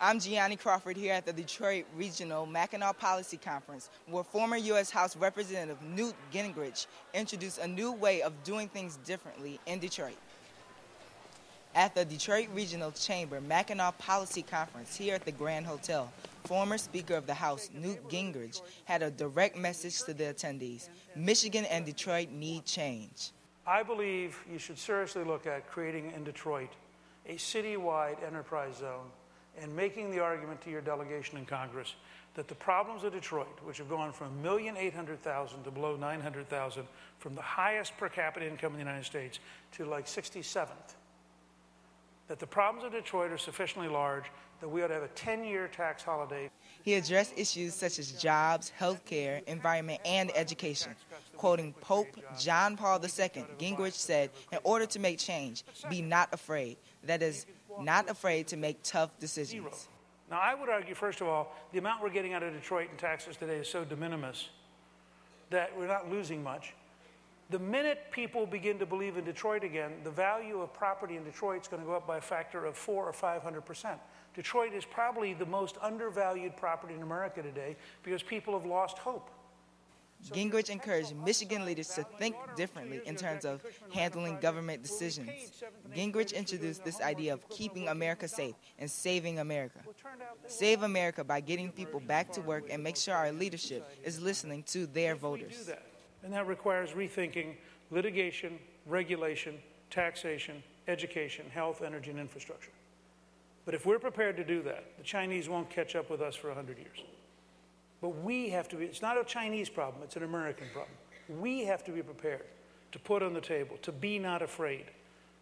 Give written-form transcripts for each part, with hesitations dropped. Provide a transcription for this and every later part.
I'm Gionni Crawford here at the Detroit Regional Mackinac Policy Conference, where former U.S. House Representative Newt Gingrich introduced a new way of doing things differently in Detroit. At the Detroit Regional Chamber Mackinac Policy Conference here at the Grand Hotel, former Speaker of the House Newt Gingrich had a direct message to the attendees. Michigan and Detroit need change. I believe you should seriously look at creating in Detroit a citywide enterprise zone and making the argument to your delegation in Congress that the problems of Detroit, which have gone from 1,800,000 to below 900,000, from the highest per capita income in the United States to like 67th, that the problems of Detroit are sufficiently large that we ought to have a 10-year tax holiday. He addressed issues such as jobs, health care, environment, and education. Quoting Pope John Paul II, Gingrich said, in order to make change, be not afraid. That is, not afraid to make tough decisions. Now, I would argue, first of all, the amount we're getting out of Detroit in taxes today is so de minimis that we're not losing much. The minute people begin to believe in Detroit again, the value of property in Detroit is going to go up by a factor of 400 or 500%. Detroit is probably the most undervalued property in America today because people have lost hope. Gingrich encouraged Michigan leaders to think differently in terms of handling government decisions. Gingrich introduced this idea of keeping America safe and saving America. Save America by getting people back to work and make sure our leadership is listening to their voters. And that requires rethinking litigation, regulation, taxation, education, health, energy, and infrastructure. But if we're prepared to do that, the Chinese won't catch up with us for 100 years. But we have to be, it's not a Chinese problem, it's an American problem. We have to be prepared to put on the table, to be not afraid,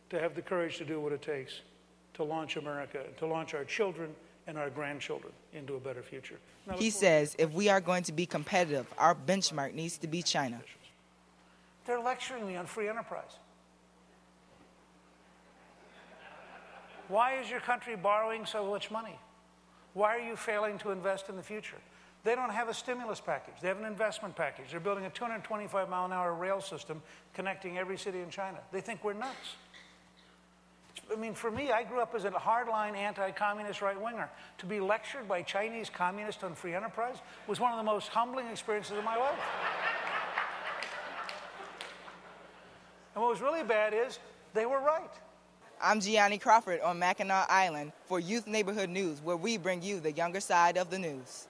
to have the courage to do what it takes to launch America, to launch our children and our grandchildren into a better future. He says if we are going to be competitive, our benchmark needs to be China. They're lecturing me on free enterprise. Why is your country borrowing so much money? Why are you failing to invest in the future? They don't have a stimulus package. They have an investment package. They're building a 225-mile-an-hour rail system connecting every city in China. They think we're nuts. I mean, for me, I grew up as a hardline anti-communist right-winger. To be lectured by Chinese communists on free enterprise was one of the most humbling experiences of my life. And what was really bad is they were right. I'm Gionni Crawford on Mackinac Island for Youth Neighborhood News, where we bring you the younger side of the news.